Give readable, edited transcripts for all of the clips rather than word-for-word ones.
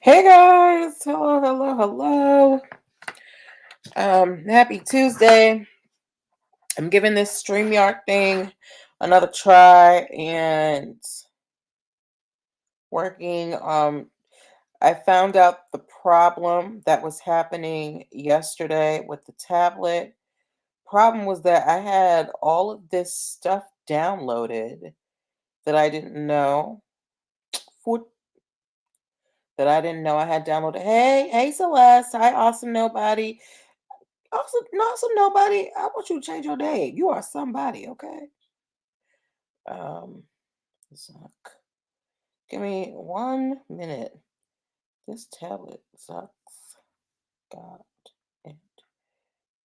Hey guys, hello, hello, hello. Happy Tuesday. I'm giving this StreamYard thing another try and working. I found out the problem that was happening yesterday with the tablet. Problem was that I had all of this stuff downloaded that I didn't know. For that I didn't know I had downloaded. Hey Celeste. Hi, awesome nobody. Awesome nobody. I want you to change your name. You are somebody, okay? Um, Zuck. Give me 1 minute. This tablet sucks. God. And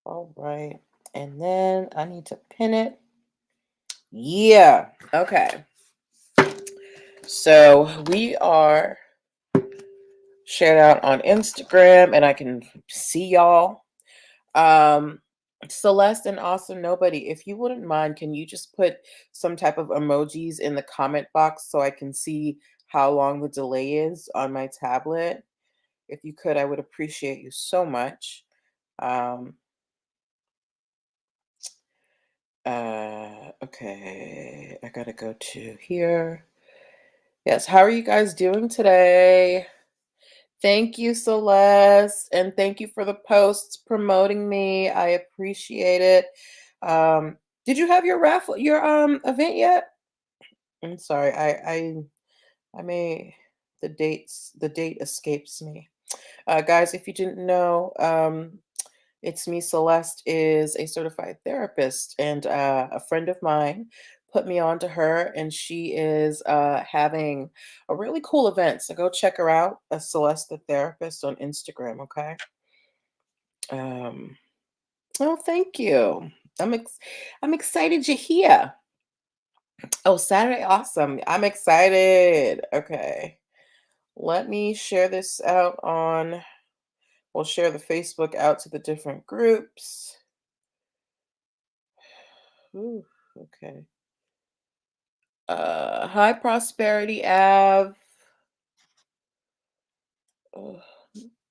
all right. And then I need to pin it. Yeah. Okay. So we are shared out on Instagram and I can see y'all. Um, Celeste and Awesome Nobody, if you wouldn't mind, can you just put some type of emojis in the comment box so I can see how long the delay is on my tablet? If you could, I would appreciate you so much. Um, okay, I gotta go to here. Yes, how are you guys doing today? Thank you, Celeste, and thank you for the posts promoting me. I appreciate it. Um, did you have your raffle, your event yet? I'm sorry, I may the date escapes me. Guys, if you didn't know, it's me. Celeste is a certified therapist, and a friend of mine put me on to her, and she is having a really cool event. So go check her out, Celeste the therapist on Instagram. Okay. Um, oh, thank you. I'm excited you're here. Oh, Saturday, awesome. I'm excited. Okay. Let me share this out on. We'll share the Facebook out to the different groups. Ooh, okay. High Prosperity Ave. uh,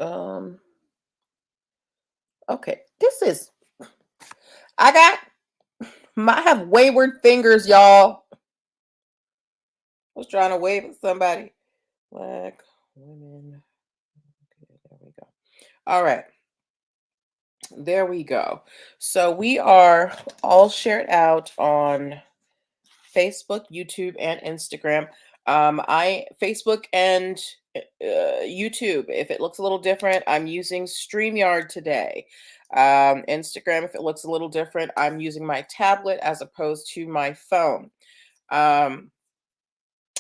Um, okay. I I have wayward fingers, y'all. I was trying to wave at somebody. Black women. Okay, there we go. All right. There we go. So we are all shared out on Facebook, YouTube, and Instagram. I Facebook and YouTube. If it looks a little different, I'm using StreamYard today. Instagram, if it looks a little different, I'm using my tablet as opposed to my phone. Um,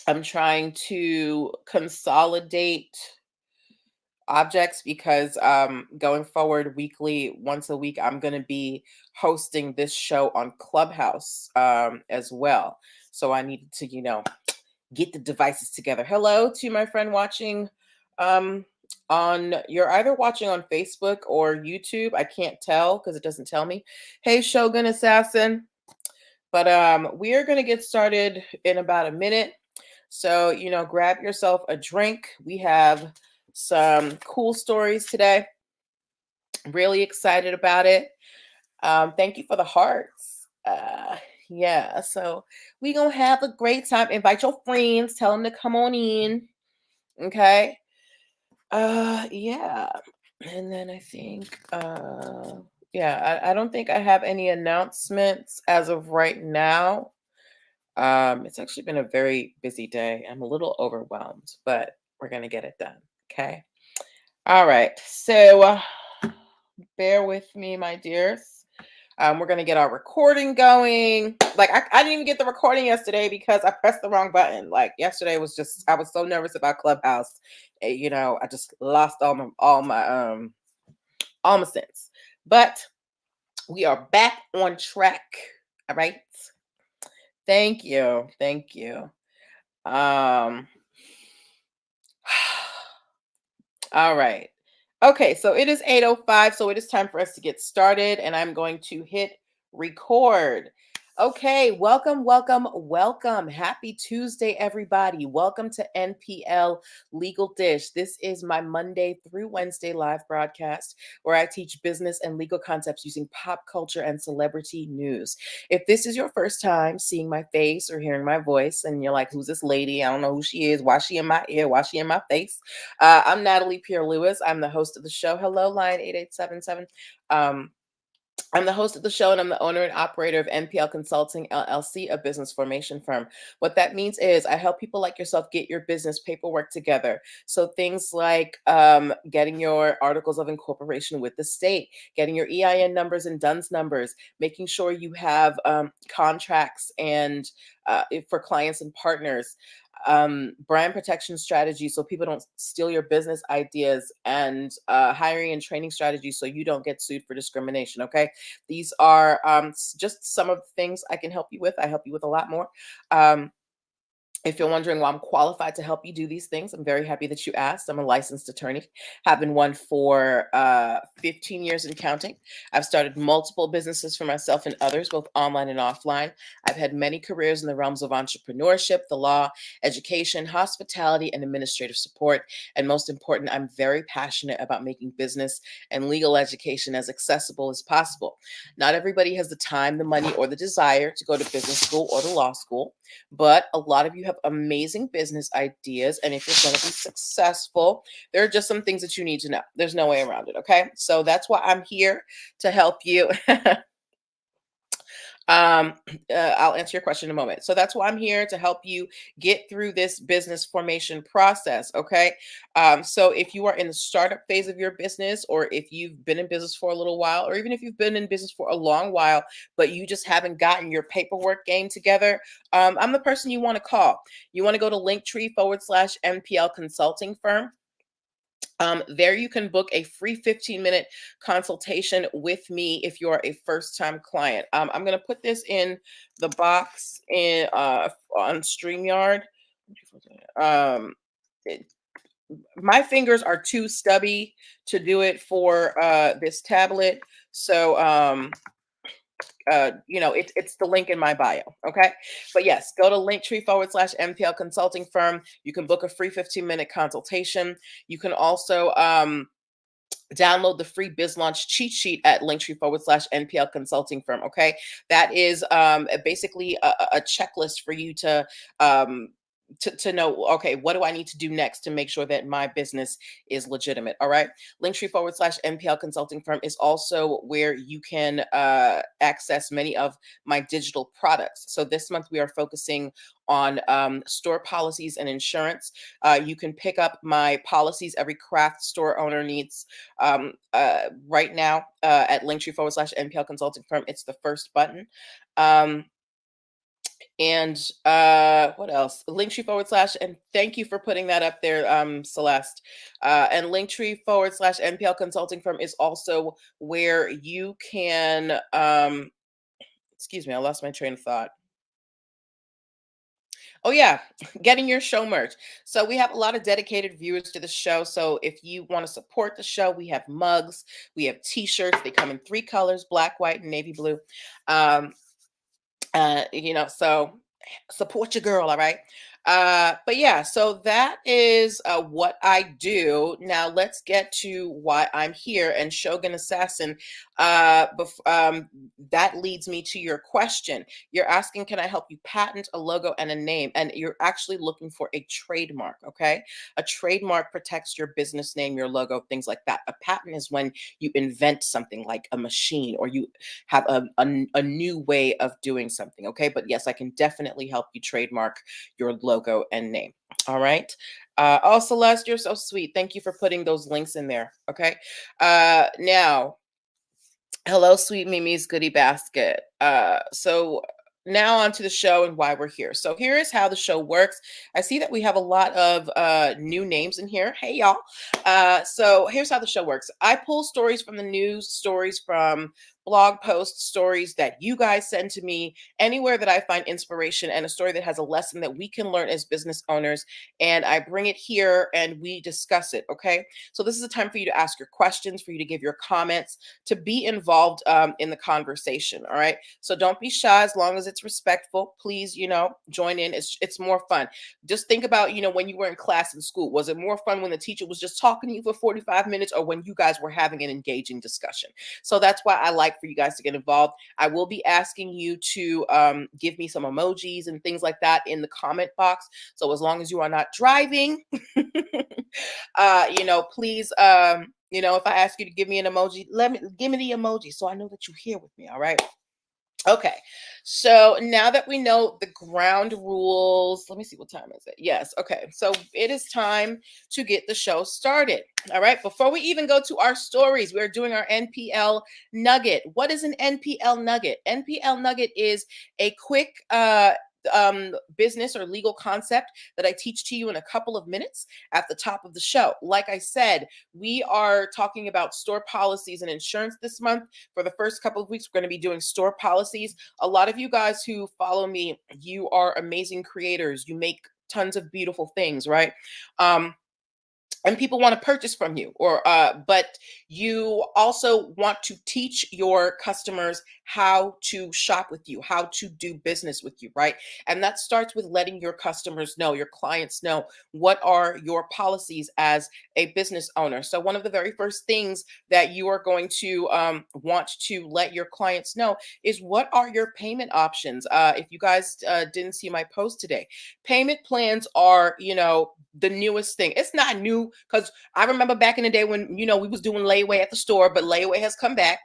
I'm trying to consolidate objects because going forward weekly, once a week, I'm going to be hosting this show on Clubhouse as well. So I needed to, get the devices together. Hello to my friend watching um you're either watching on Facebook or YouTube. I can't tell because it doesn't tell me. Hey Shogun Assassin. But we are going to get started in about a minute. So, grab yourself a drink. We have some cool stories today. Really excited about it. Thank you for the hearts. Yeah, so we gonna have a great time. Invite your friends, tell them to come on in. Okay. Yeah. And then I think yeah, I don't think I have any announcements as of right now. It's actually been a very busy day. I'm a little overwhelmed, but we're gonna get it done. Okay. All right. So bear with me, my dears. We're gonna get our recording going. Like I didn't even get the recording yesterday because I pressed the wrong button. Like yesterday was just I was so nervous about Clubhouse. I just lost all my sense. But we are back on track. All right. Thank you. Thank you. Um all right. Okay, so it is 8:05, so it is time for us to get started, and I'm going to hit record. Okay, welcome, welcome, welcome. Happy Tuesday, everybody. Welcome to NPL Legal Dish. This is my Monday through Wednesday live broadcast where I teach business and legal concepts using pop culture and celebrity news. If this is your first time seeing my face or hearing my voice, and you're like, who's this lady? I don't know who she is. Why she in my ear? Why she in my face? I'm Natalie Pierre Lewis. I'm the host of the show. Hello, line 8877. I'm the host of the show and I'm the owner and operator of NPL Consulting LLC, a business formation firm. What that means is I help people like yourself get your business paperwork together. So things like getting your articles of incorporation with the state, getting your EIN numbers and DUNS numbers, making sure you have contracts and for clients and partners, brand protection strategies so people don't steal your business ideas, and hiring and training strategies so you don't get sued for discrimination. Okay, these are just some of the things I can help you with. I help you with a lot more. Um, if you're wondering why I'm qualified to help you do these things, I'm very happy that you asked. I'm a licensed attorney, have been one for 15 years and counting. I've started multiple businesses for myself and others, both online and offline. I've had many careers in the realms of entrepreneurship, the law, education, hospitality, and administrative support. And most important, I'm very passionate about making business and legal education as accessible as possible. Not everybody has the time, the money, or the desire to go to business school or to law school, but a lot of you have amazing business ideas. And if you're going to be successful, there are just some things that you need to know. There's no way around it. Okay. So that's why I'm here to help you. Um, I'll answer your question in a moment. So that's why I'm here to help you get through this business formation process. Okay. So if you are in the startup phase of your business, or if you've been in business for a little while, or even if you've been in business for a long while, but you just haven't gotten your paperwork game together, I'm the person you want to call. You want to go to linktree /MPL consulting firm. There you can book a free 15-minute consultation with me if you're a first-time client. I'm going to put this in the box in on StreamYard. Um, it- my fingers are too stubby to do it for this tablet. So it's the link in my bio. Okay. But yes, go to linktree /MPL consulting firm. You can book a free 15-minute consultation. You can also download the free biz launch cheat sheet at linktree /NPL consulting firm. Okay. That is basically a checklist for you um, to know, okay, what do I need to do next to make sure that my business is legitimate? All right. Linktree /NPL consulting firm is also where you can access many of my digital products. So this month we are focusing on store policies and insurance. You can pick up my policies every craft store owner needs right now at linktree /NPL consulting firm. It's the first button. Um, and what else? Linktree and thank you for putting that up there, Celeste. And Linktree /NPL consulting firm is also where you can, excuse me, I lost my train of thought. Oh yeah, getting your show merch. So we have a lot of dedicated viewers to the show. So if you want to support the show, we have mugs, we have t-shirts. They come in three colors: black, white, and navy blue. Um, so support your girl, all right? But yeah, so that is what I do. Now let's get to why I'm here. And Shogun Assassin, that leads me to your question. You're asking, can I help you patent a logo and a name? And you're actually looking for a trademark, okay? A trademark protects your business name, your logo, things like that. A patent is when you invent something like a machine, or you have a new way of doing something. Okay. But yes, I can definitely help you trademark your logo and name. All right. Oh, Celeste, you're so sweet. Thank you for putting those links in there. Okay. Now, hello, sweet Mimi's goodie basket. So now on to the show and why we're here. So here is how the show works. I see that we have a lot of new names in here. Hey, y'all. So here's how the show works. I pull stories from the news, stories from blog posts, stories that you guys send to me, anywhere that I find inspiration and a story that has a lesson that we can learn as business owners. And I bring it here and we discuss it. Okay. So this is a time for you to ask your questions, for you to give your comments, to be involved in the conversation. All right. So don't be shy as long as it's respectful. Please, join in. It's more fun. Just think about, when you were in class in school. Was it more fun when the teacher was just talking to you for 45 minutes or when you guys were having an engaging discussion? So that's why I like for you guys to get involved. I will be asking you to give me some emojis and things like that in the comment box. So as long as you are not driving, please, if I ask you to give me an emoji, give me the emoji so I know that you're here with me. All right. Okay, so now that we know the ground rules, let me see, what time is it? Yes, okay, so it is time to get the show started. All right, before we even go to our stories, we're doing our NPL nugget. What is an NPL nugget? NPL nugget is a quick business or legal concept that I teach to you in a couple of minutes at the top of the show. Like I said, we are talking about store policies and insurance this month. For the first couple of weeks, we're going to be doing store policies. A lot of you guys who follow me, you are amazing creators. You make tons of beautiful things, right? And people want to purchase from you, but you also want to teach your customers how to shop with you, how to do business with you, right? And that starts with letting your customers know, your clients know, what are your policies as a business owner. So one of the very first things that you are going to want to let your clients know is, what are your payment options? If you guys didn't see my post today, payment plans are, the newest thing. It's not new, because I remember back in the day when, we was doing layaway at the store, but layaway has come back.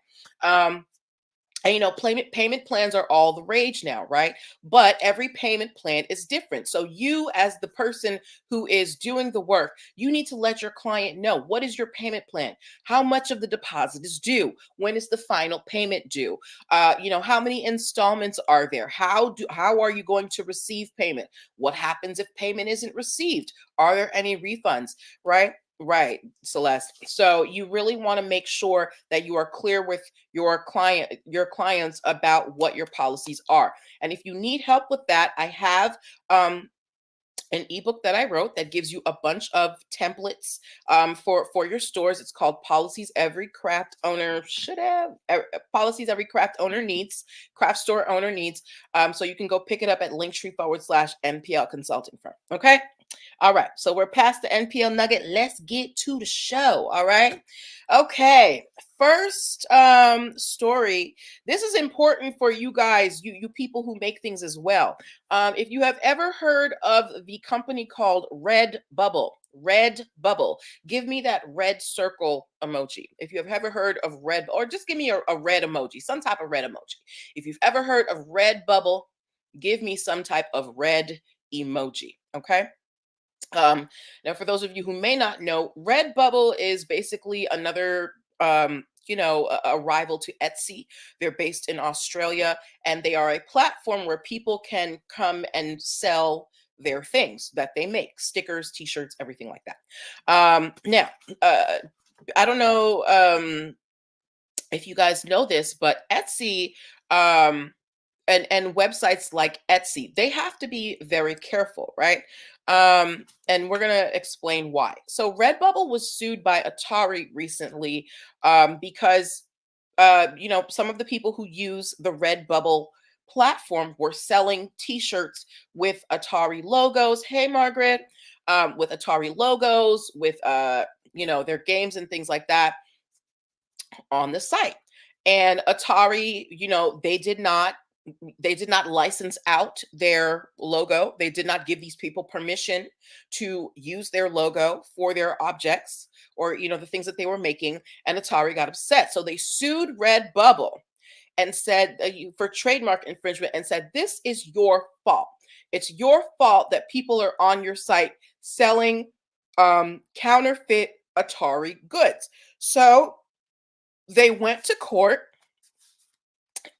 And payment plans are all the rage now, right? But every payment plan is different. So you, as the person who is doing the work, you need to let your client know, what is your payment plan? How much of the deposit is due? When is the final payment due? How many installments are there? How are you going to receive payment? What happens if payment isn't received? Are there any refunds? Right? Right, Celeste. So you really want to make sure that you are clear with your clients about what your policies are. And if you need help with that, I have an ebook that I wrote that gives you a bunch of templates for your stores. It's called Policies Every Craft Owner Should Have, Policies Every Craft Owner Needs, Craft Store Owner Needs. So you can go pick it up at linktr.ee/NPL Consulting Firm. Okay. All right, so we're past the NPL nugget. Let's get to the show. All right. Okay. First story. This is important for you guys, you people who make things as well. If you have ever heard of the company called Redbubble, give me that red circle emoji. If you have ever heard of or just give me a red emoji, some type of red emoji. If you've ever heard of Redbubble, give me some type of red emoji. Okay. Now, for those of you who may not know, Redbubble is basically another, a rival to Etsy. They're based in Australia, and they are a platform where people can come and sell their things that they make: stickers, T-shirts, everything like that. Now, I don't know if you guys know this, but Etsy. And websites like Etsy, they have to be very careful, right? And we're gonna explain why. So Redbubble was sued by Atari recently because some of the people who use the Redbubble platform were selling T-shirts with Atari logos. Hey, Margaret, with Atari logos, with their games and things like that on the site. And Atari, they did not license out their logo. They did not give these people permission to use their logo for their objects, or the things that they were making. And Atari got upset, so they sued Redbubble and said for trademark infringement, and said, this is your fault. It's your fault that people are on your site selling counterfeit Atari goods. So they went to court.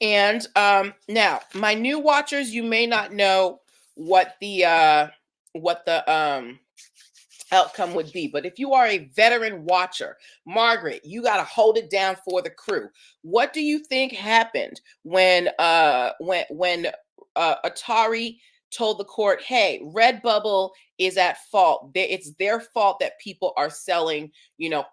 And now, my new watchers, you may not know what the outcome would be. But if you are a veteran watcher, Margaret, you got to hold it down for the crew. What do you think happened when Atari told the court, "Hey, Redbubble is at fault. It's their fault that people are selling,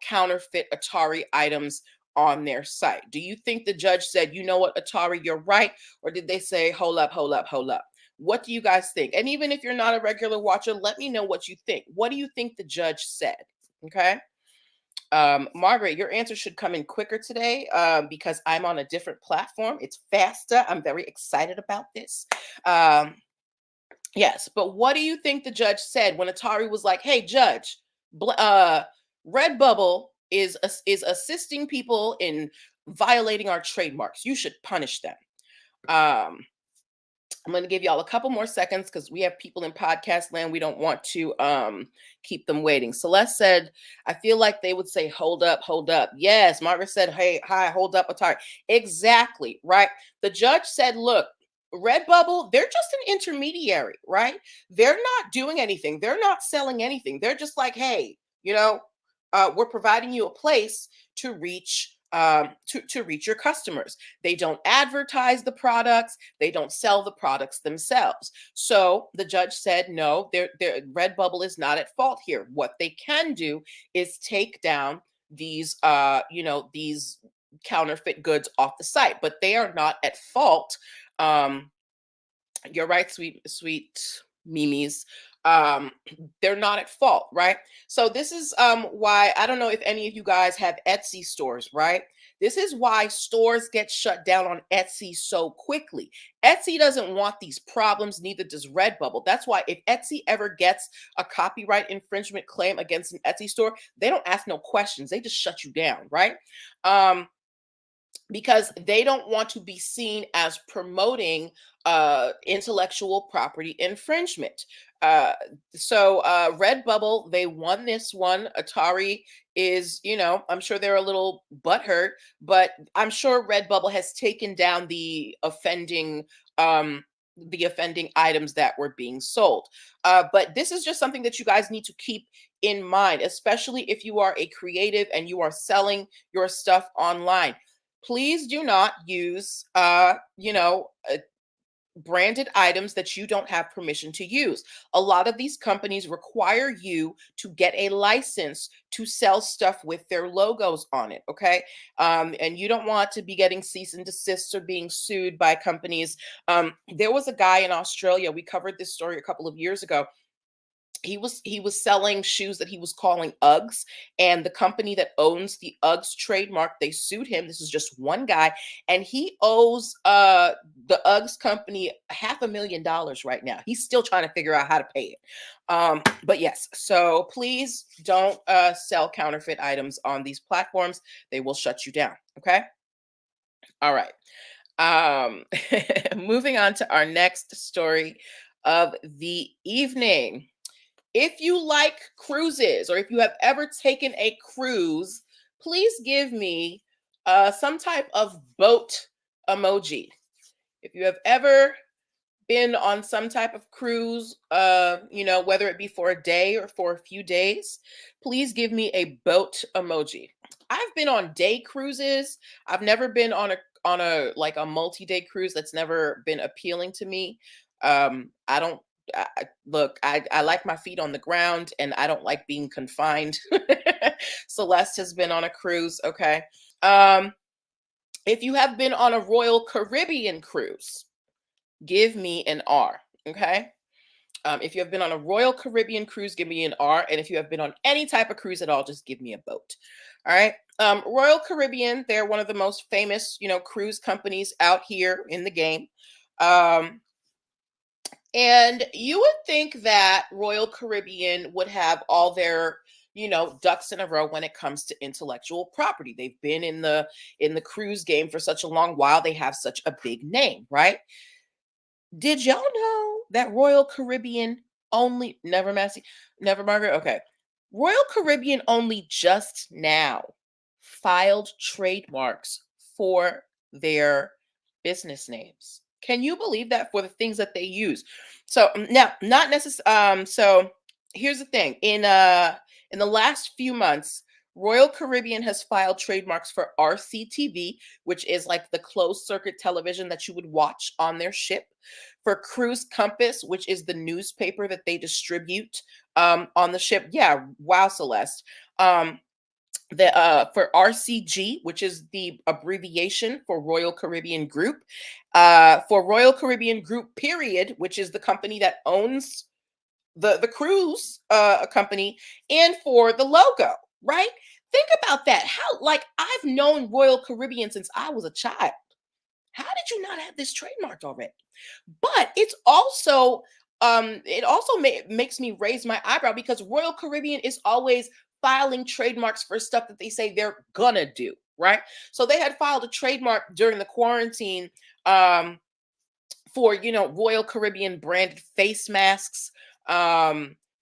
counterfeit Atari items on their site." Do you think the judge said, "You know what, Atari, you're right," or did they say, "Hold up, hold up, hold up"? What do you guys think? And even if you're not a regular watcher, let me know what you think. What do you think the judge said? Okay. Margaret, your answer should come in quicker today because I'm on a different platform. It's faster. I'm very excited about this. Um, yes, but what do you think the judge said when Atari was like, "Hey, judge, Redbubble is assisting people in violating our trademarks. You should punish them." Um, I'm going to give y'all a couple more seconds because we have people in podcast land. We don't want to keep them waiting. Celeste said, "I feel like they would say, 'Hold up, hold up.'" Yes, Margaret said, "Hey, hi, hold up, Atari." Exactly, right? The judge said, "Look, Redbubble, they're just an intermediary, right? They're not doing anything. They're not selling anything. They're just like, hey, we're providing you a place to reach to reach your customers. They don't advertise the products. They don't sell the products themselves." So the judge said, no, Redbubble is not at fault here. What they can do is take down these counterfeit goods off the site, but they are not at fault. Um, you're right, sweet Mimi's. Um, they're not at fault, right? So this is why I don't know if any of you guys have Etsy stores, right? This is why stores get shut down on Etsy so quickly. Etsy doesn't want these problems, neither does Redbubble. That's why if Etsy ever gets a copyright infringement claim against an Etsy store, they don't ask no questions. They just shut you down, right? Because they don't want to be seen as promoting intellectual property infringement. Uh, so Redbubble, they won this one. Atari is, I'm sure they're a little butthurt, but I'm sure Redbubble has taken down um, the offending items that were being sold. But this is just something that you guys need to keep in mind, especially if you are a creative and you are selling your stuff online. Please do not use branded items that you don't have permission to use. A lot of these companies require you to get a license to sell stuff with their logos on it. Okay. And you don't want to be getting cease and desists or being sued by companies. There was a guy in Australia, we covered this story a couple of years ago. He was selling shoes that he was calling Uggs, and the company that owns the Uggs trademark, they sued him. This is just one guy, and he owes the Uggs company $500,000 right now. He's still trying to figure out how to pay it. But yes, so please don't sell counterfeit items on these platforms. They will shut you down. Okay. All right. Moving on to our next story of the evening. If you like cruises or if you have ever taken a cruise, please give me some type of boat emoji. If you have ever been on some type of cruise, whether it be for a day or for a few days, please give me a boat emoji. I've been on day cruises. I've never been on a like a multi-day cruise. That's never been appealing to me. I don't look, I like my feet on the ground and I don't like being confined. Celeste has been on a cruise. Okay. Um, if you have been on a Royal Caribbean cruise, give me an R. Okay. If you have been on a Royal Caribbean cruise, give me an R. And if you have been on any type of cruise at all, just give me a boat. All right. Royal Caribbean, they're one of the most famous, cruise companies out here in the game. And you would think that Royal Caribbean would have all their, ducks in a row when it comes to intellectual property. They've been in the cruise game for such a long while. They have such a big name, right? Did y'all know that Royal Caribbean only never Margaret? Okay. Royal Caribbean only just now filed trademarks for their business names. Can you believe that, for the things that they use? So now, not necessarily. So here's the thing. In the last few months, Royal Caribbean has filed trademarks for RCTV, which is like the closed circuit television that you would watch on their ship, for Cruise Compass, which is the newspaper that they distribute on the ship. Yeah, wow, Celeste. The For RCG, which is the abbreviation for Royal Caribbean Group, for Royal Caribbean Group, period, which is the company that owns the cruise company, and for the logo, right? Think about that. How, like, I've known Royal Caribbean since I was a child. How did you not have this trademarked already? But it also makes me raise my eyebrow because Royal Caribbean is always filing trademarks for stuff that they say they're gonna do, right? So they had filed a trademark during the quarantine, for, Royal Caribbean branded face masks,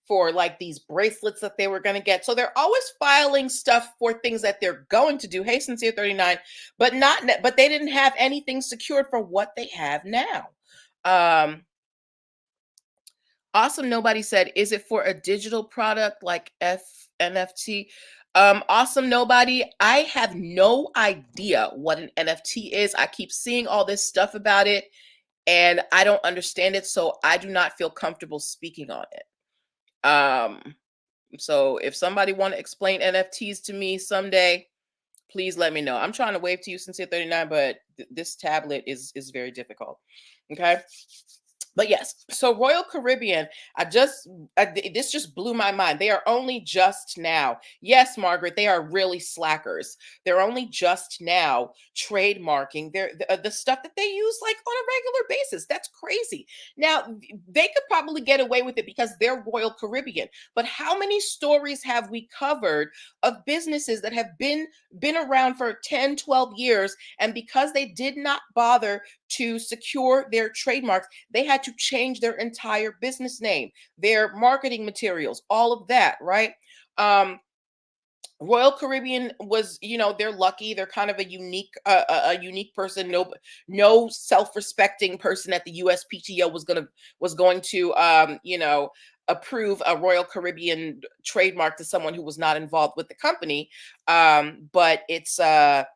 for like these bracelets that they were going to get. So they're always filing stuff for things that they're going to do. Hey, Sincere 39, but they didn't have anything secured for what they have now. Awesome. Nobody said, is it for a digital product like NFT? Awesome. Nobody. I have no idea what an NFT is. I keep seeing all this stuff about it and I don't understand it, so I do not feel comfortable speaking on it. So if somebody want to explain NFTs to me someday, please let me know. I'm trying to wave to you, Sincere 39, but this tablet is very difficult. Okay. But yes, so Royal Caribbean, this just blew my mind. They are only just now, yes, Margaret, they are really slackers. They're only just now trademarking the stuff that they use like on a regular basis. That's crazy. Now, they could probably get away with it because they're Royal Caribbean. But how many stories have we covered of businesses that have been around for 10, 12 years, and because they did not bother to secure their trademarks, they had to change their entire business name, their marketing materials, all of that, right? Royal Caribbean was, they're lucky. They're kind of a unique person. No self-respecting person at the USPTO was going to, approve a Royal Caribbean trademark to someone who was not involved with the company. But I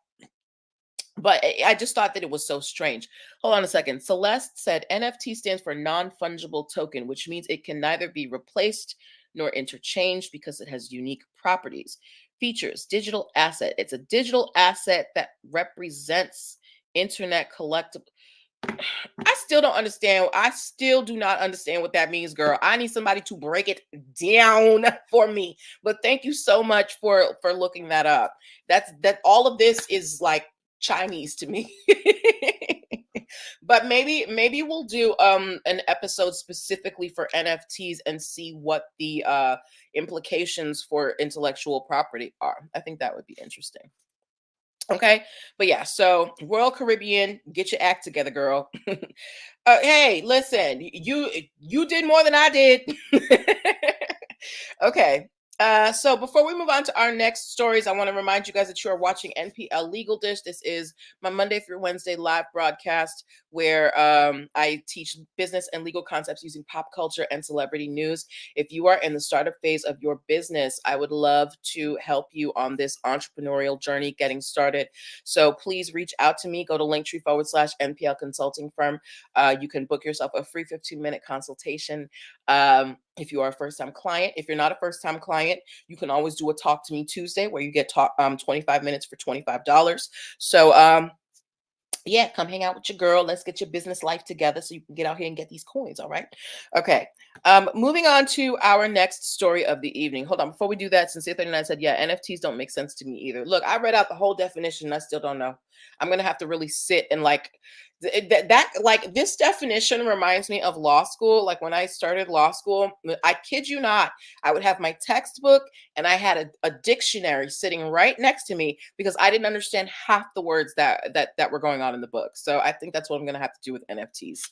just thought that it was so strange. Hold on a second. Celeste said NFT stands for non-fungible token, which means it can neither be replaced nor interchanged because it has unique properties. Features: digital asset. It's a digital asset that represents internet collectible. I still don't understand. I still do not understand what that means, girl. I need somebody to break it down for me. But thank you so much for looking that up. That all of this is like Chinese to me. But maybe we'll do an episode specifically for NFTs and see what the implications for intellectual property are. I think that would be interesting. Okay, but yeah, so Royal Caribbean, get your act together, girl. Hey, listen, you did more than I did. Okay. So before we move on to our next stories, I want to remind you guys that you are watching NPL Legal Dish. This is my Monday through Wednesday live broadcast where I teach business and legal concepts using pop culture and celebrity news. If you are in the startup phase of your business, I would love to help you on this entrepreneurial journey getting started. So please reach out to me. Go to linktr.ee/NPL Consulting Firm. You can book yourself a free 15-minute consultation. If you are a first-time client. If you're not a first-time client, you can always do a Talk to Me Tuesday where you get 25 minutes for $25. So yeah, come hang out with your girl. Let's get your business life together so you can get out here and get these coins. All right. Okay. Moving on to our next story of the evening. Hold on. Before we do that, Sincere 39 said, yeah, NFTs don't make sense to me either. Look, I read out the whole definition and I still don't know. I'm going to have to really sit and like like this definition reminds me of law school. Like when I started law school, I kid you not, I would have my textbook and I had a dictionary sitting right next to me because I didn't understand half the words that were going on in the book. So I think that's what I'm going to have to do with NFTs.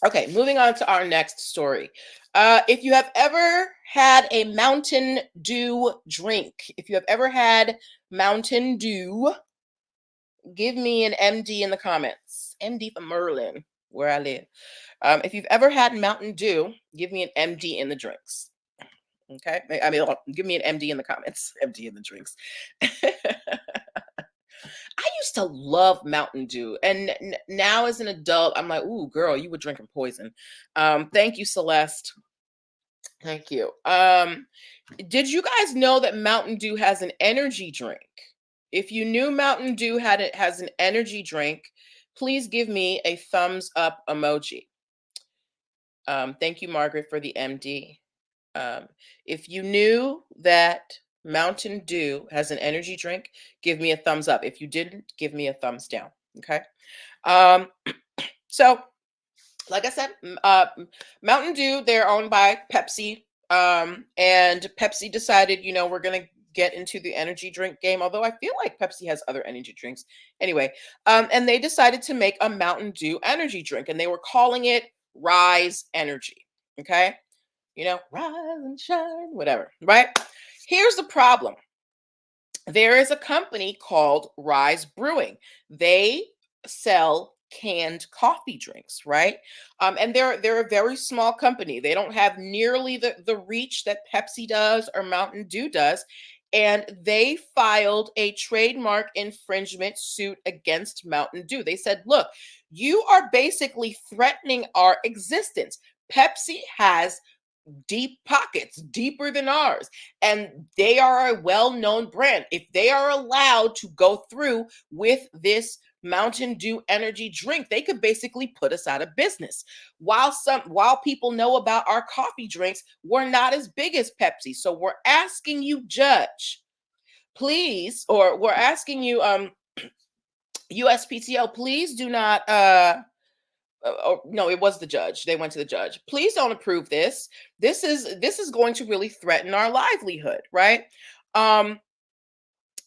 Okay, moving on to our next story. If you have ever had a Mountain Dew drink, if you have ever had Mountain Dew, give me an MD in the comments. MD for Merlin, where I live. If you've ever had Mountain Dew, give me an MD in the drinks. Okay. I mean, give me an MD in the comments. MD in the drinks. I used to love Mountain Dew, and now as an adult, I'm like, "Ooh, girl, you were drinking poison." Thank you, Celeste. Thank you. Did you guys know that Mountain Dew has an energy drink? If you knew Mountain Dew has an energy drink, please give me a thumbs up emoji. Thank you, Margaret, for the MD. Um, if you knew that Mountain Dew has an energy drink, give me a thumbs up. If you didn't, give me a thumbs down. Okay. Um, so, like I said, Mountain Dew, they're owned by Pepsi. And Pepsi decided, we're going to get into the energy drink game, although I feel like Pepsi has other energy drinks. Anyway, and they decided to make a Mountain Dew energy drink, and they were calling it Rise Energy. Okay. Rise and shine, whatever, right? Here's the problem. There is a company called Rise Brewing. They sell canned coffee drinks, right? And they're a very small company. They don't have nearly the reach that Pepsi does or Mountain Dew does. And they filed a trademark infringement suit against Mountain Dew. They said, look, you are basically threatening our existence. Pepsi has deep pockets, deeper than ours. And they are a well-known brand. If they are allowed to go through with this Mountain Dew energy drink, they could basically put us out of business. While people know about our coffee drinks, we're not as big as Pepsi. So we're asking you, judge, please, or we're asking you, USPTO, please do not oh, no, it was the judge. They went to the judge. Please don't approve this. This is going to really threaten our livelihood, right? Um,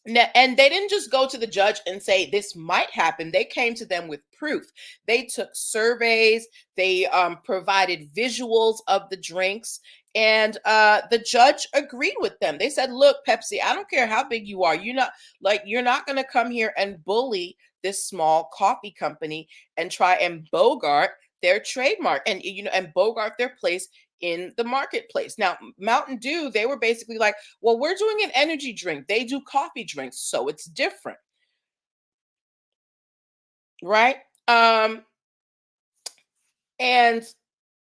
and they didn't just go to the judge and say this might happen. They came to them with proof. They took surveys. They provided visuals of the drinks, and the judge agreed with them. They said, "Look, Pepsi, I don't care how big you are. You're not going to come here and bully this small coffee company and try and bogart their trademark and bogart their place in the marketplace." Now, Mountain Dew, they were basically like, well, we're doing an energy drink. They do coffee drinks, so it's different, right? Um, and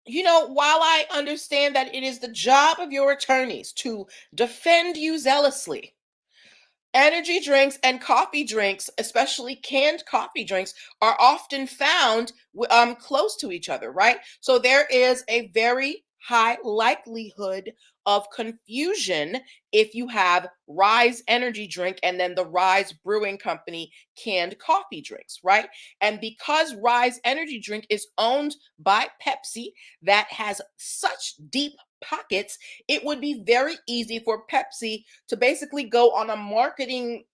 while I understand that it is the job of your attorneys to defend you zealously, energy drinks and coffee drinks, especially canned coffee drinks, are often found close to each other, right? So there is a very high likelihood of confusion if you have Rise Energy Drink and then the Rise Brewing Company canned coffee drinks, right? And because Rise Energy Drink is owned by Pepsi, that has such deep pockets, it would be very easy for Pepsi to basically go on a marketing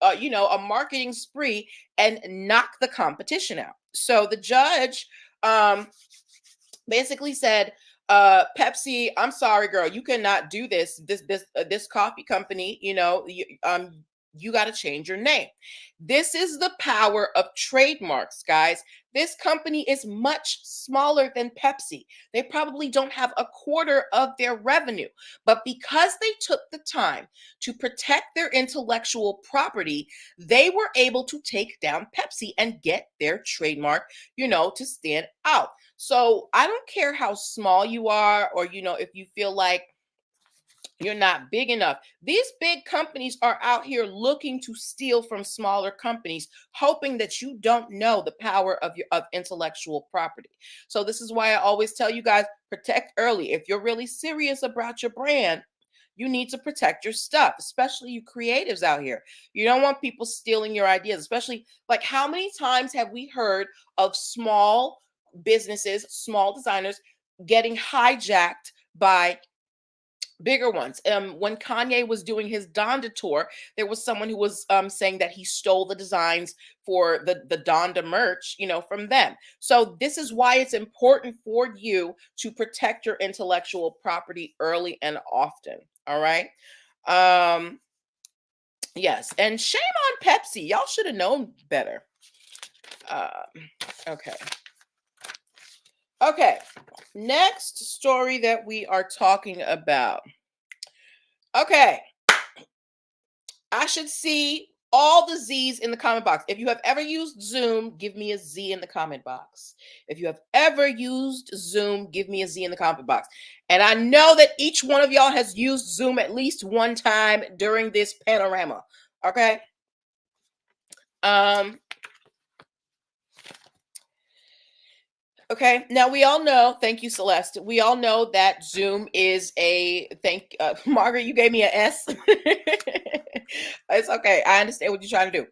spree and knock the competition out. So the judge basically said, Pepsi, I'm sorry, girl, you cannot do this coffee company, you got to change your name. This is the power of trademarks, guys. This company is much smaller than Pepsi. They probably don't have a quarter of their revenue, but because they took the time to protect their intellectual property, they were able to take down Pepsi and get their trademark, to stand out. So I don't care how small you are, or if you feel like you're not big enough. These big companies are out here looking to steal from smaller companies, hoping that you don't know the power of intellectual property. So this is why I always tell you guys, protect early. If you're really serious about your brand, you need to protect your stuff, especially you creatives out here. You don't want people stealing your ideas, especially like how many times have we heard of small businesses, small designers getting hijacked by bigger ones. When Kanye was doing his Donda tour, there was someone who was saying that he stole the designs for the Donda merch, from them. So this is why it's important for you to protect your intellectual property early and often. All right. Um, yes, and shame on Pepsi. Y'all should have known better. Okay. Okay. Next story that we are talking about. Okay. I should see all the Z's in the comment box. If you have ever used Zoom, give me a Z in the comment box. If you have ever used Zoom, give me a Z in the comment box. And I know that each one of y'all has used Zoom at least one time during this panorama. Okay. Okay. Now we all know, thank you, Celeste. We all know that Zoom is Margaret, you gave me an S. It's okay. I understand what you're trying to do.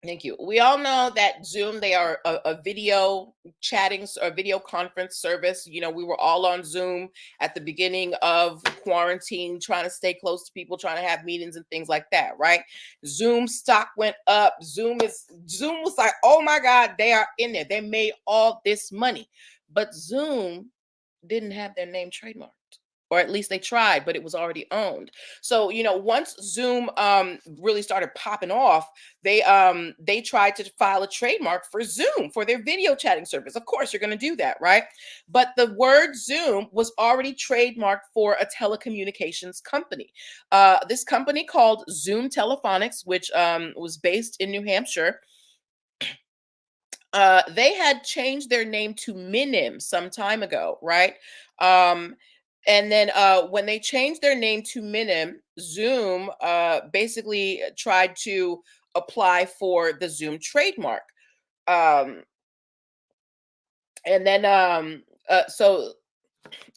Thank you. We all know that Zoom, they are a video chatting or video conference service. You know, we were all on Zoom at the beginning of quarantine, trying to stay close to people, trying to have meetings and things like that, right? Zoom stock went up. Zoom was like, oh my God, they are in there. They made all this money. But Zoom didn't have their name trademarked, or at least they tried, but it was already owned. So, you know, once Zoom really started popping off, they tried to file a trademark for Zoom for their video chatting service. Of course, you're going to do that, right? But the word Zoom was already trademarked for a telecommunications company. This company called Zoom Telephonics, which was based in New Hampshire. They had changed their name to Minim some time ago, right? And then when they changed their name to Minim, Zoom basically tried to apply for the Zoom trademark. Um, and then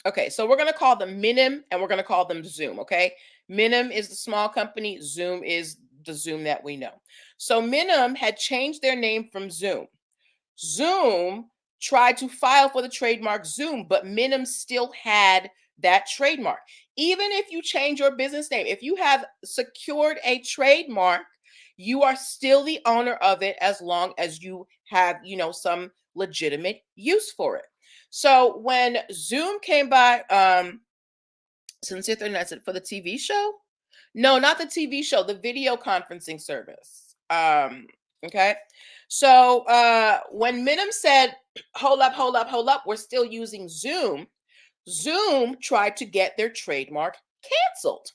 okay, so we're gonna call them Minim and we're gonna call them Zoom. Okay, Minim is the small company, Zoom is the Zoom that we know. So Minim had changed their name from Zoom. Zoom tried to file for the trademark Zoom, but Minim still had that trademark. Even if you change your business name, if you have secured a trademark, you are still the owner of it as long as you have, you know, some legitimate use for it. So when Zoom came by, Sincere 39 said for the TV show? No, not the TV show, the video conferencing service. Okay. So when Minim said, hold up, hold up, hold up, we're still using Zoom, Zoom tried to get their trademark canceled.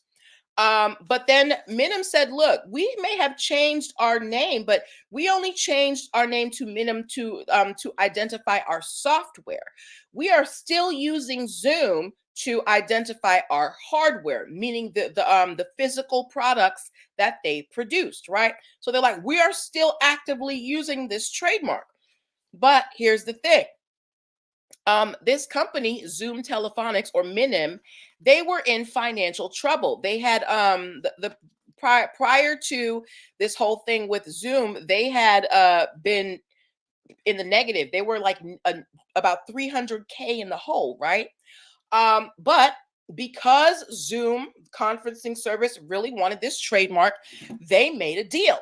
But then Minim said, look, we may have changed our name, but we only changed our name to Minim to identify our software. We are still using Zoom to identify our hardware, meaning the physical products that they produced, right? So they're like, we are still actively using this trademark. But here's the thing. This company, Zoom Telephonics or Minim, they were in financial trouble. They had prior to this whole thing with Zoom, they had been in the negative. They were like about 300K in the hole, right? But because Zoom conferencing service really wanted this trademark, they made a deal.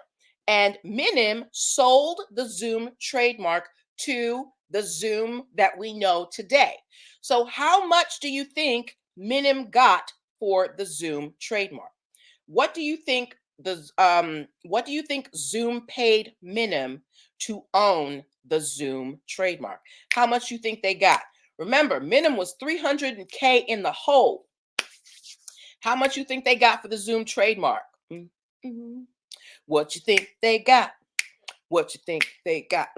And Minim sold the Zoom trademark to the Zoom that we know today. So how much do you think Minim got for the Zoom trademark? What do you think what do you think Zoom paid Minim to own the Zoom trademark? How much you think they got? Remember, Minim was 300K in the hole. How much you think they got for the Zoom trademark? Mm-hmm. What you think they got? What you think they got?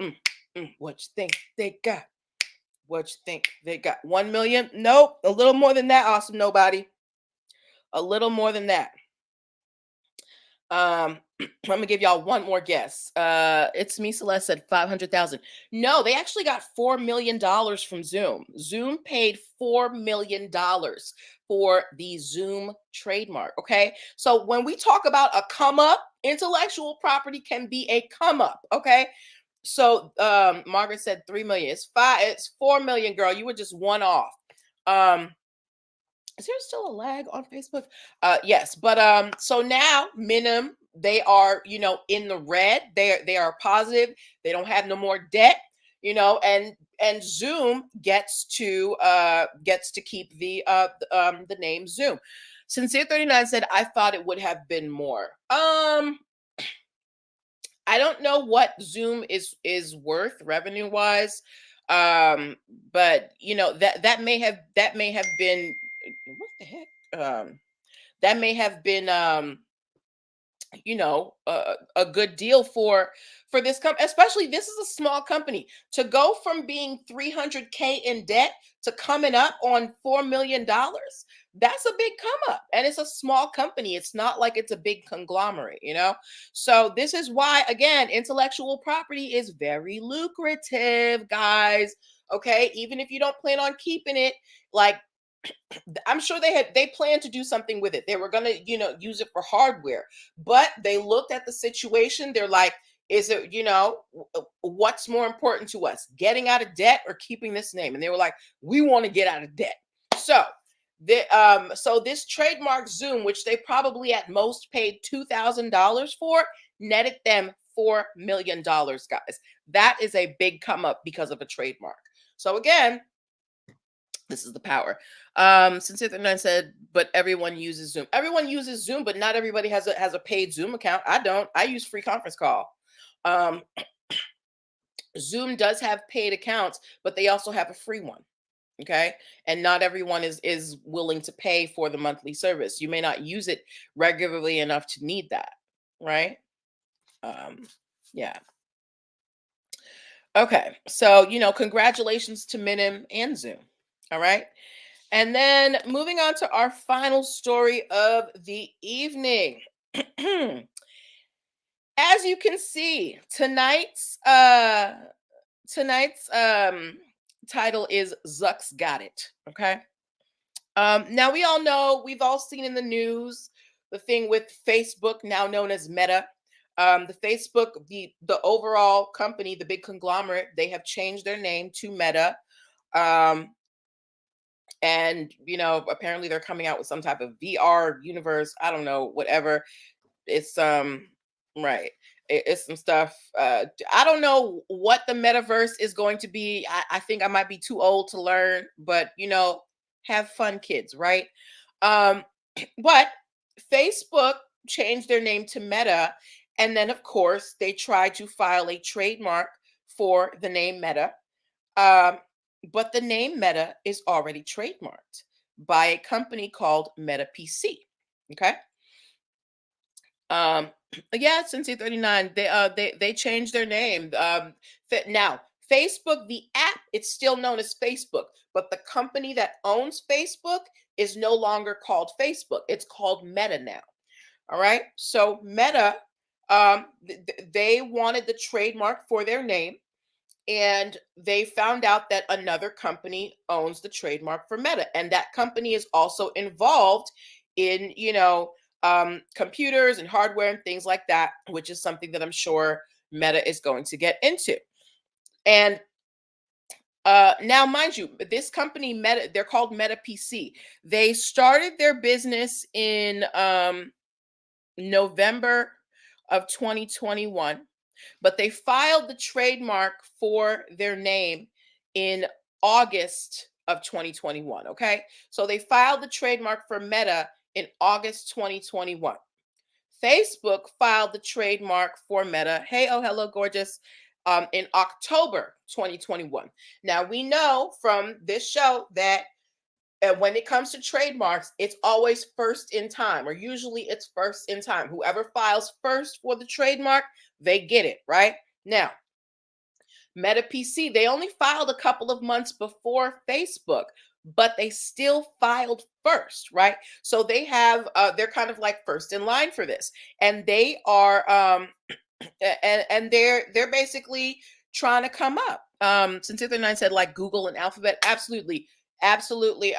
What you think they got? What you think they got? 1 million? Nope. A little more than that, awesome nobody. A little more than that. I'm gonna give y'all one more guess. It's me, Celeste said 500,000. No, they actually got $4 million from Zoom. Zoom paid $4 million for the Zoom trademark. Okay, so when we talk about a come up, intellectual property can be a come up. Okay, so Margaret said 3 million. It's 4 million, girl. You were just one off. Is there still a lag on Facebook? Yes, but so now Minim, they are, you know, in the red. They are positive. They don't have no more debt, you know, and Zoom gets to keep the name Zoom. Sincere 39 said, I thought it would have been more. I don't know what Zoom is worth revenue wise. Um, but that may have been what the heck? That may have been a good deal for this company, especially this is a small company to go from being 300K in debt to coming up on $4 million. That's a big come up, and it's a small company. It's not like it's a big conglomerate. So this is why, again, intellectual property is very lucrative, guys. Okay, even if you don't plan on keeping it, like I'm sure they planned to do something with it. They were gonna, use it for hardware, but they looked at the situation. They're like, is it, what's more important to us, getting out of debt or keeping this name? And they were like, we want to get out of debt. So so this trademark Zoom, which they probably at most paid $2,000 for, netted them $4 million, guys. That is a big come up because of a trademark. So again, this is the power. Since 39 said, but everyone uses Zoom. Everyone uses Zoom, but not everybody has a paid Zoom account. I don't. I use free conference call. Um, Zoom does have paid accounts, but they also have a free one. Okay, and not everyone is willing to pay for the monthly service. You may not use it regularly enough to need that, right? Um, yeah. Okay, so congratulations to Minim and Zoom. All right. And then moving on to our final story of the evening. As you can see, tonight's title is Zuck's Got It. Okay. Now we all know, we've all seen in the news the thing with Facebook, now known as Meta. The Facebook, the overall company, the big conglomerate, they have changed their name to Meta. Um, and apparently they're coming out with some type of VR universe. I don't know, whatever. It's right. It's some stuff. I don't know what the metaverse is going to be. I think I might be too old to learn, but have fun, kids, right? Um, but Facebook changed their name to Meta, and then of course they tried to file a trademark for the name Meta. Um, but the name Meta is already trademarked by a company called Meta PC. Okay. Um, yeah, since 39, they changed their name. Now Facebook, the app, it's still known as Facebook, but the company that owns Facebook is no longer called Facebook. It's called Meta now. All right. So Meta, they wanted the trademark for their name, and they found out that another company owns the trademark for Meta, and that company is also involved in computers and hardware and things like that, which is something that I'm sure Meta is going to get into. And now, mind you, this company Meta, they're called Meta PC. They started their business in November of 2021, but they filed the trademark for their name in August of 2021. Okay. So they filed the trademark for Meta in August 2021. Facebook filed the trademark for Meta. Hey, oh, hello, gorgeous. In October 2021. Now, we know from this show that when it comes to trademarks, it's always first in time, or usually it's first in time. Whoever files first for the trademark, they get it, right? Now, Meta PC, they only filed a couple of months before Facebook, but they still filed first, right? So they're kind of like first in line for this. And they are and they're basically trying to come up. Since 39 said like Google and Alphabet, absolutely, absolutely.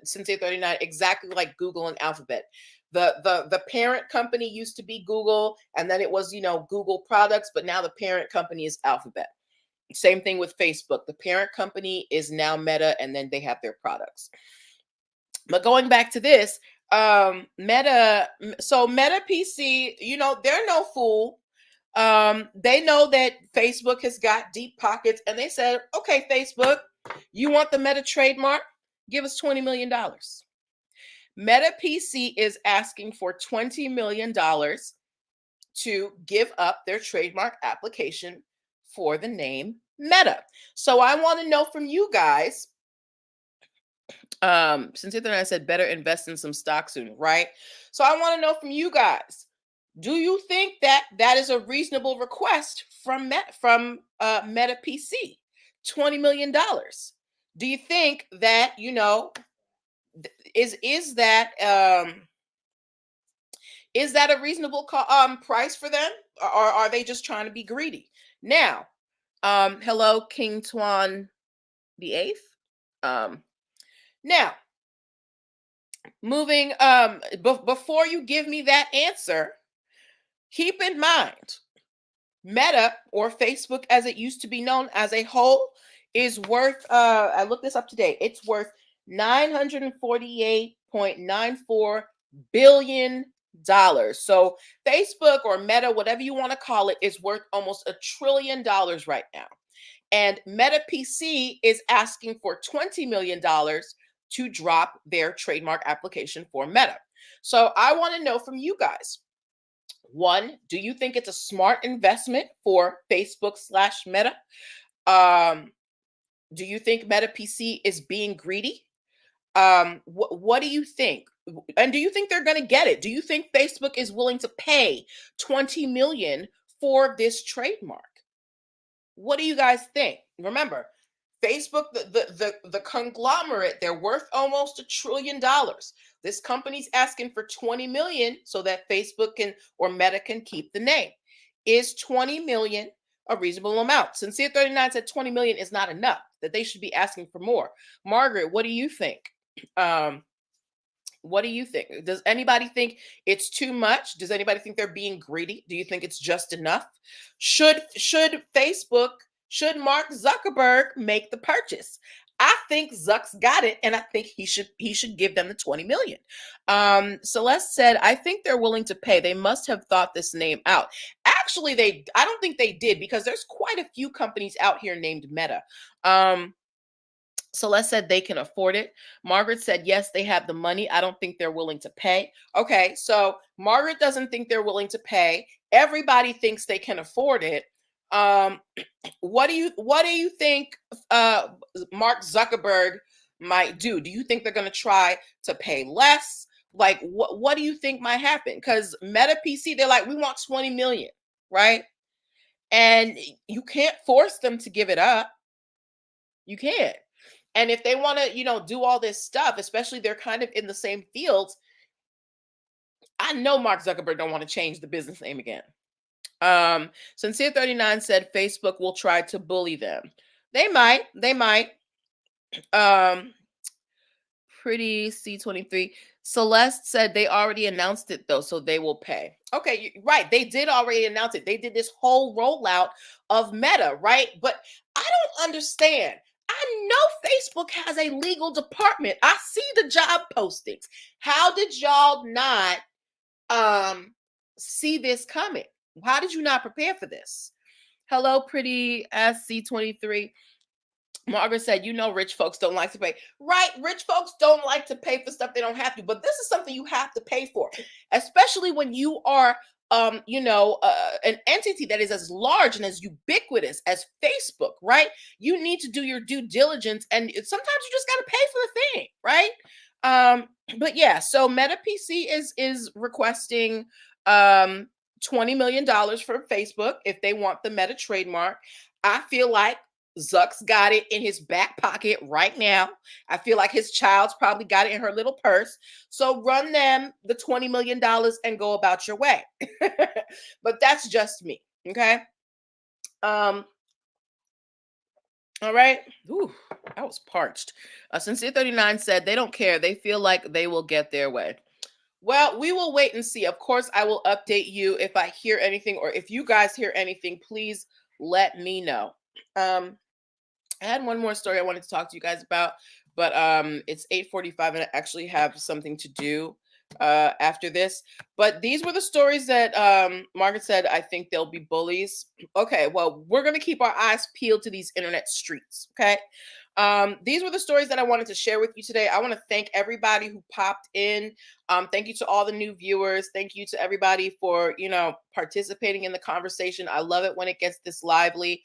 Since 39, exactly like Google and Alphabet. The parent company used to be Google, and then it was Google products, but now the parent company is Alphabet. Same thing with Facebook. The parent company is now Meta, and then they have their products. But going back to this, so Meta PC, they're no fool. They know that Facebook has got deep pockets, and they said, okay, Facebook, you want the Meta trademark? Give us $20 million. Meta PC is asking for $20 million to give up their trademark application for the name Meta. So I want to know from you guys. Since I said better invest in some stock soon, right? So I want to know from you guys. Do you think that that is a reasonable request from Meta PC? $20 million. Do you think that is that a reasonable price for them, or are they just trying to be greedy? Now, hello, King Tuan the Eighth. Um, Now, moving before you give me that answer, keep in mind Meta, or Facebook as it used to be known as a whole, is worth I looked this up today. It's worth 948.94 billion dollars. So Facebook, or Meta, whatever you want to call it, is worth almost $1 trillion right now. And Meta PC is asking for $20 million to drop their trademark application for Meta. So I want to know from you guys. One, do you think it's a smart investment for Facebook/Meta? Um, do you think Meta PC is being greedy? What do you think? And do you think they're going to get it? Do you think Facebook is willing to pay 20 million for this trademark? What do you guys think? Remember, Facebook, the conglomerate, they're worth almost $1 trillion. This company's asking for 20 million so that Facebook can, or Meta, can keep the name. Is 20 million a reasonable amount? Sincere 39 said 20 million is not enough, that they should be asking for more. Margaret, what do you think? What do you think? Does anybody think it's too much? Does anybody think they're being greedy? Do you think it's just enough? Should Facebook, should Mark Zuckerberg make the purchase? I think Zuck's got it, and I think he should give them the 20 million. Celeste said, I think they're willing to pay. They must have thought this name out. Actually, I don't think they did, because there's quite a few companies out here named Meta. Celeste said they can afford it. Margaret said, yes, they have the money. I don't think they're willing to pay. Okay, so Margaret doesn't think they're willing to pay. Everybody thinks they can afford it. What do you think Mark Zuckerberg might do? Do you think they're going to try to pay less? Like, what do you think might happen? Because Meta PC, they're like, we want 20 million, right? And you can't force them to give it up. You can't. And if they want to, do all this stuff, especially they're kind of in the same fields, I know Mark Zuckerberg don't want to change the business name again. Sincere 39 said Facebook will try to bully them. They might. Pretty C23. Celeste said they already announced it though, so they will pay. Okay, right. They did already announce it. They did this whole rollout of Meta, right? But I don't understand. I know Facebook has a legal department. I see the job postings. How did y'all not see this coming? How did you not prepare for this? Hello, pretty SC23. Margaret said, rich folks don't like to pay. Right, rich folks don't like to pay for stuff they don't have to, but this is something you have to pay for, especially when you are an entity that is as large and as ubiquitous as Facebook, right? You need to do your due diligence, and sometimes you just got to pay for the thing, right? But yeah, so Meta PC is requesting $20 million for Facebook if they want the Meta trademark. I feel like Zuck's got it in his back pocket right now. I feel like his child's probably got it in her little purse. So run them the $20 million and go about your way. But that's just me. Okay. All right. Ooh, I was parched. Sincere 39 said they don't care. They feel like they will get their way. Well, we will wait and see. Of course, I will update you if I hear anything, or if you guys hear anything, please let me know. I had one more story I wanted to talk to you guys about, but it's 8:45 and I actually have something to do after this. But these were the stories that Margaret said, I think they'll be bullies. Okay, well, we're going to keep our eyes peeled to these internet streets, okay? These were the stories that I wanted to share with you today. I want to thank everybody who popped in. Thank you to all the new viewers. Thank you to everybody for, participating in the conversation. I love it when it gets this lively.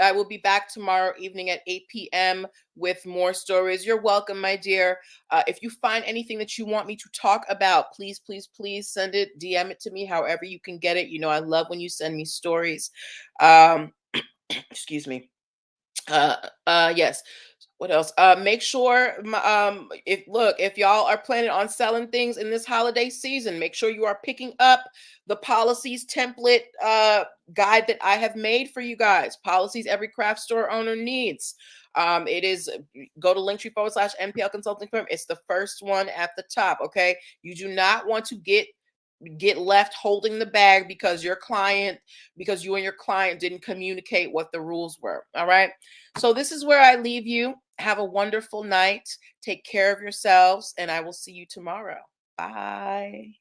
I will be back tomorrow evening at 8 p.m. with more stories. You're welcome, my dear. If you find anything that you want me to talk about, please, please, please send it, DM it to me, however you can get it. You know, I love when you send me stories. Um, excuse me. Uh, yes. What else? Make sure, if y'all are planning on selling things in this holiday season, make sure you are picking up the policies template guide that I have made for you guys. Policies every craft store owner needs. It is Go to linktr.ee/NPL consulting firm. It's the first one at the top. Okay, you do not want to get left holding the bag because you and your client didn't communicate what the rules were. All right, so this is where I leave you. Have a wonderful night. Take care of yourselves, and I will see you tomorrow. Bye.